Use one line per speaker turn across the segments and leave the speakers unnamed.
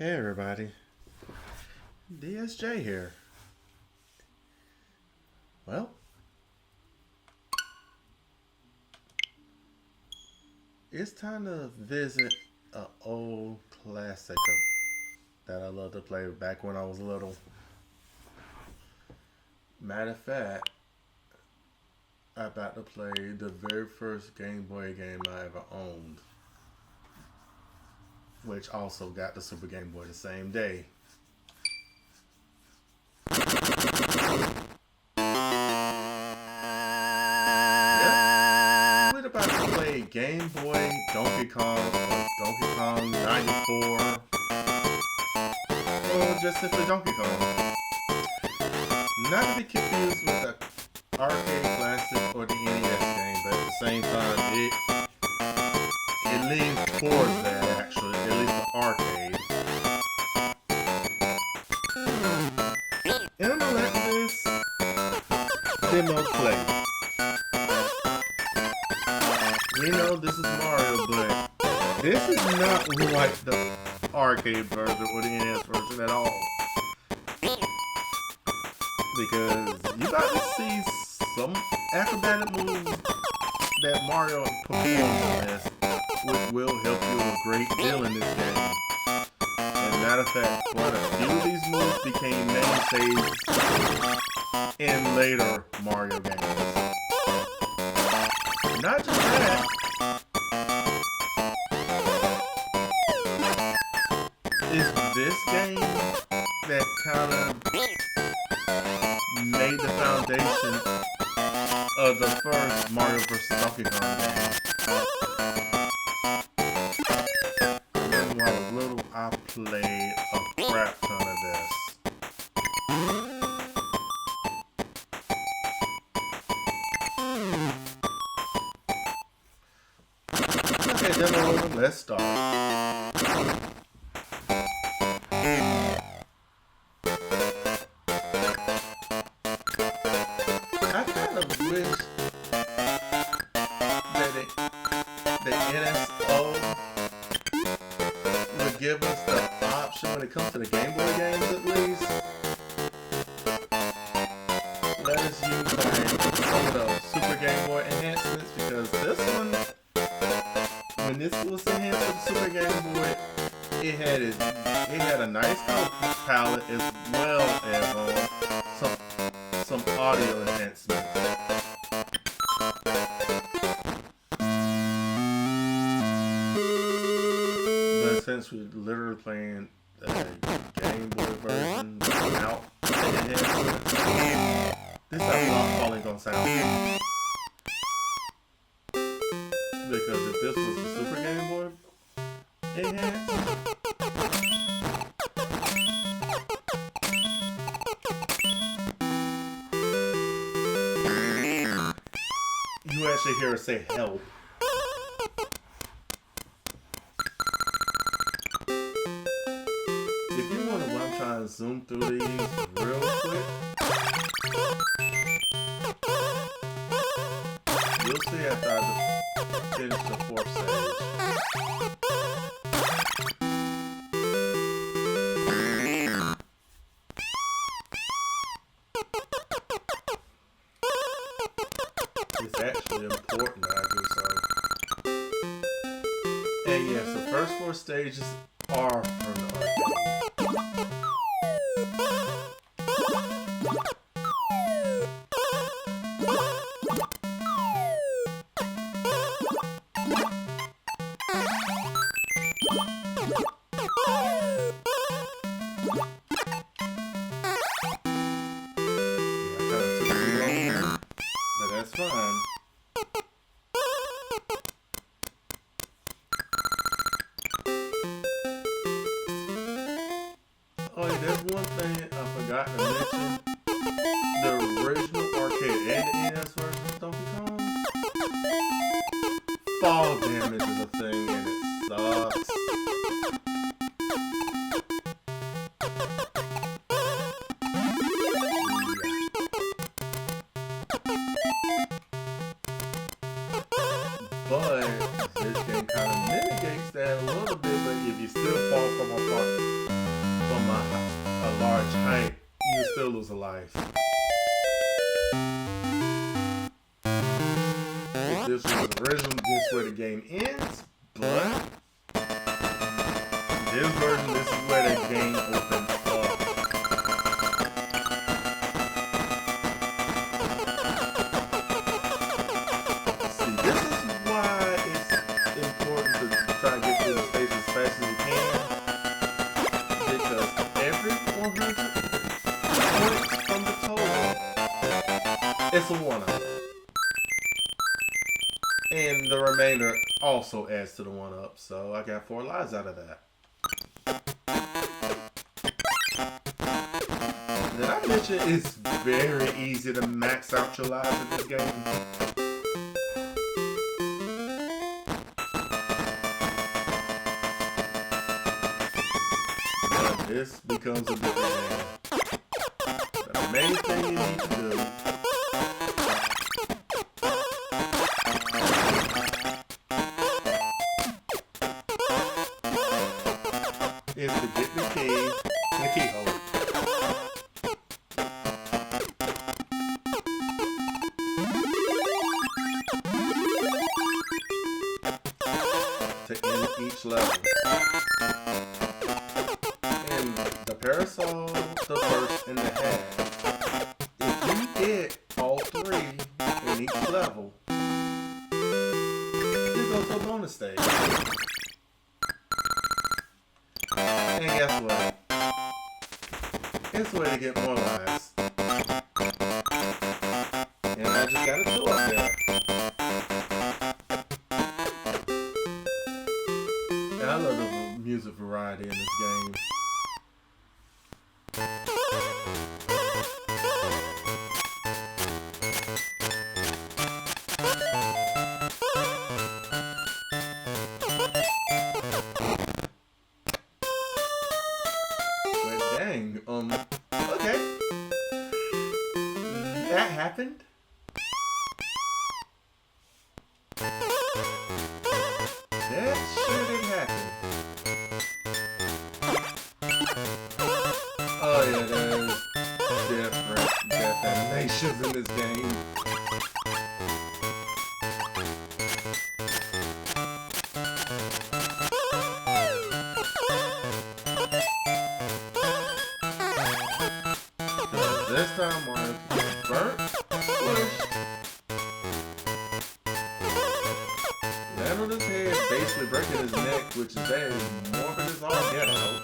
Hey everybody, DSJ here. Well, it's time to visit an old classic that I loved to play back when I was little. Matter of fact, I'm about to play the very first Game Boy game I ever owned, which also got the Super Game Boy the same day. Yep, we're about to play Game Boy Donkey Kong or Donkey Kong 94 or just simply Donkey Kong. Not to be confused with the arcade classic or the NES game, but at the same time it leans towards that actually, at least the arcade. And I'm gonna let this demo play. We know this is Mario, but this is not like the arcade version or the NES version at all. Because you got to see some acrobatic moves that Mario performs in this, which will help you a great deal in this game. And matter of fact, quite a few of these moves became mainstays in later Mario games. Not just that, it's this game that kind of made the foundation of the first Mario vs. Donkey Kong game. When I was little, I played a crap ton of this. Okay, demo over, let's start. I kind of wish that the NSO would give us the option when it comes to the Game Boy games at least. Let us use like some of the Super Game Boy enhancements, because this one, when this was enhanced with the Super Game Boy, it had a nice color palette as well as some audio enhancements. But since we're literally playing a Game Boy version without enhancements, this is how falling gonna sound. Because if this was the Super Game Boy enhanced, you actually hear her say help. If you wonder why I'm trying to zoom through these real quick, you'll see after I finish the fourth stage. It's actually important that I do so. And yes, the first four stages are from the arcade. That's fine. Oh, yeah, there's one thing I forgot to mention. The original arcade and the NES version of Donkey Kong, fall damage is a thing and it sucks. But this game kind of mitigates that a little bit, but if you still fall from a part, much height, you still lose a life. If this was original, this is where the game ends, but this version, this is where the game opens up. See, this is why it's important to try to get through the stage as fast as you can, because every 100 points from the total, it's a 1-up. And the remainder also adds to the 1-up, so I got 4 lives out of that. Did I mention it's very easy to max out your lives in this game? But this becomes a different game. The main thing you need to do is to get the key, the keyhole. To end each level. And the parasol, the purse, and the hat. If you get all 3 in each level, you go to a bonus stage. And guess what? It's a way to get more lives. And I just got a 2 up there. And I love the music variety in this game. Dang, okay. That happened? That sure did happen. Oh yeah, there's different death animations in this game. This time Mario gets burnt, push, land on his head, basically breaking his neck, which is very morbid as all get out,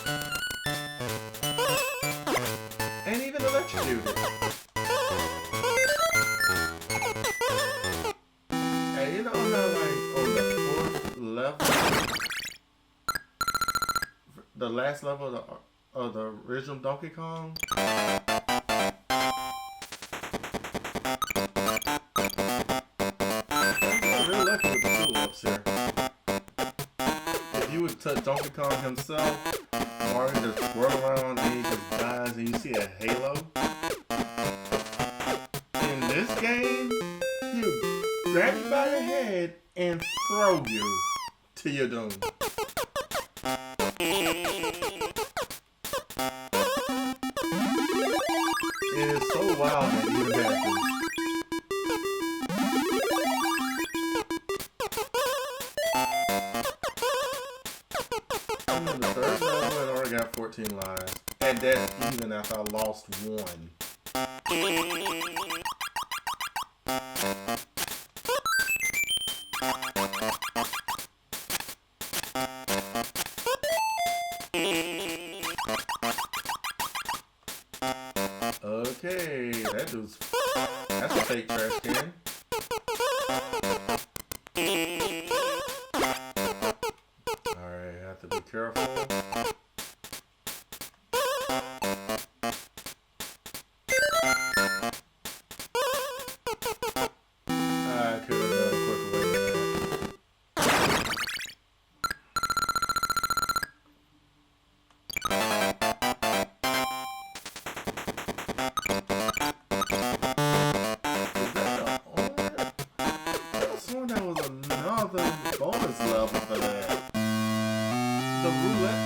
and even electrocuted. And you know how like on the 4th level, the last level of the original Donkey Kong, here. If you would touch Donkey Kong himself, Mario just swirl around and he just dies and you see a halo. In this game, you grab you by the head and throw you to your doom. It is so wild that even happens. I'm in the 3rd level and already got 14 lives. And that's even after I lost 1. Okay, that's a fake trash can. Alright, I have to be careful. I could have done a quicker way than that. There was another bonus level for that. The roulette.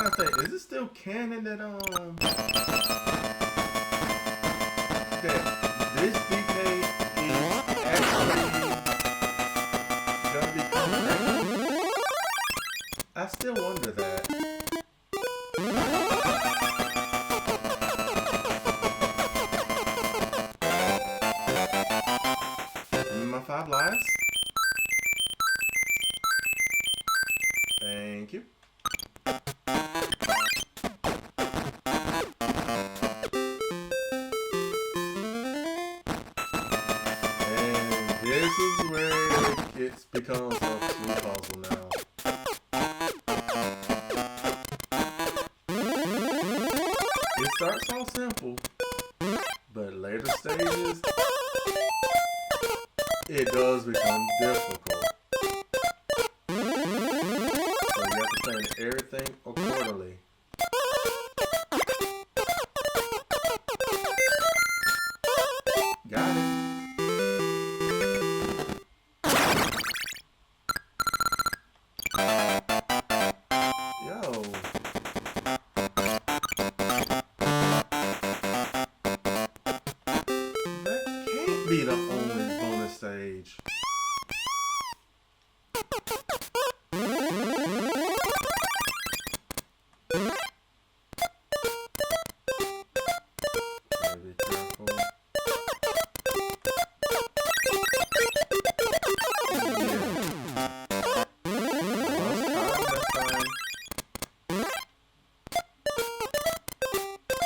trying to think, is it still canon that this DK is actually gonna become pregnant? I still wonder that. My 5 lives. Thank you. And this is where it becomes a true puzzle now. It starts all simple, but later stages, it does become difficult. So you have to plan everything accordingly. Got it. Yo. That can't be the only bonus stage.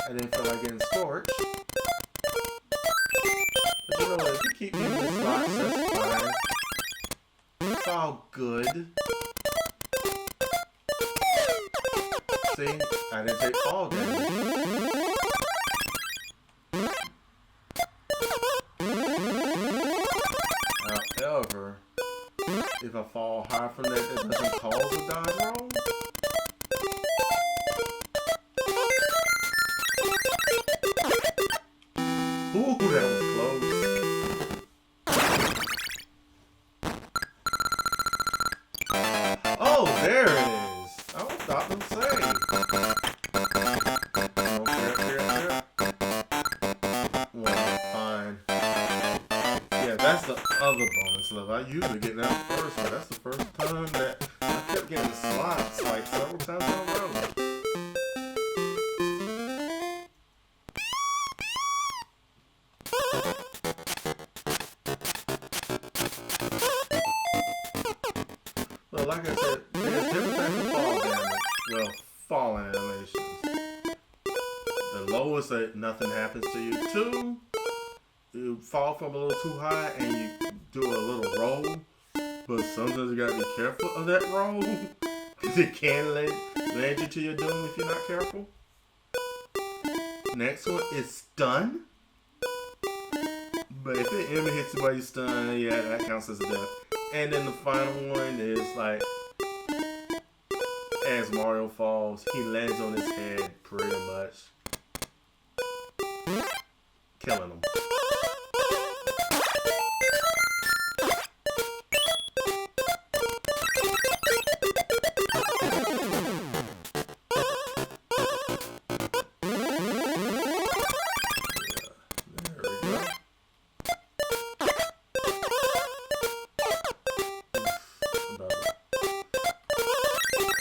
I didn't feel like getting scorched. But you know what? If you keep getting this box, that's fine. It's all good. See? I didn't take fall damage. However, if I fall high from that, it doesn't cause a dodge roll. Ooh, that was close. Oh, there it is. I was about to say. Well, fine. Yeah, that's the other bonus level. I usually get that first, but that's the first time that I kept getting slots like several times in a row. Well, like I said, there's different types of fall damage. Well, falling animations. The lowest that nothing happens to you. 2, you fall from a little too high and you do a little roll. But sometimes you gotta be careful of that roll. Because it can land you to your doom if you're not careful. Next one is stun. But if it ever hits you while you're stunned, yeah, that counts as a death. And then the final one is like, as Mario falls, he lands on his head pretty much, killing him.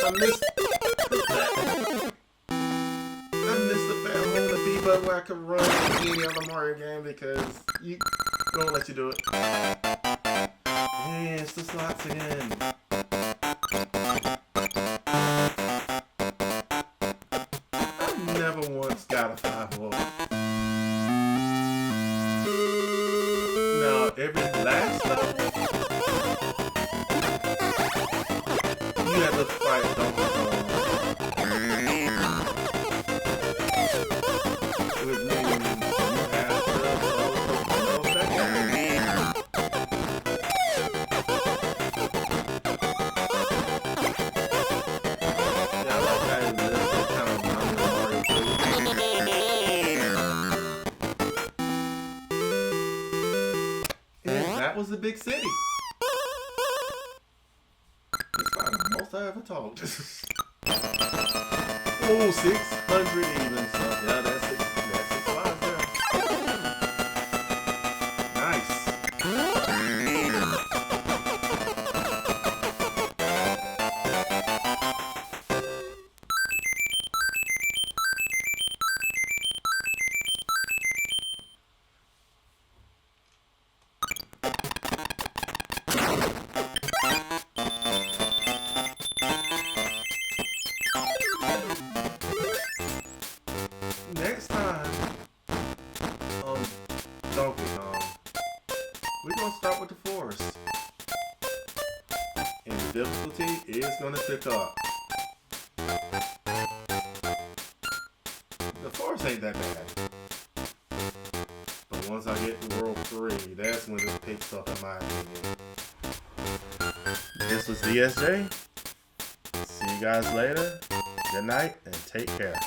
I missed the fat hole in the B button where I could run any other Mario game because you don't let you do it. Yeah, it's the slots again. I never once got a 5 hole. Now, every last level, you have to fight Donkey Kong. Which means you have to go second. Yeah, I like how it looks kind of Mario And that was the big city. It's probably the most I ever talked. Oh, 600 even. So yeah, that's six lives there. Nice. Next time, Donkey Kong, we're gonna start with the forest, and the difficulty is gonna pick up. The forest ain't that bad, but once I get to World 3, that's when it picks up in my opinion. This was DSJ. See you guys later. Good night and take care.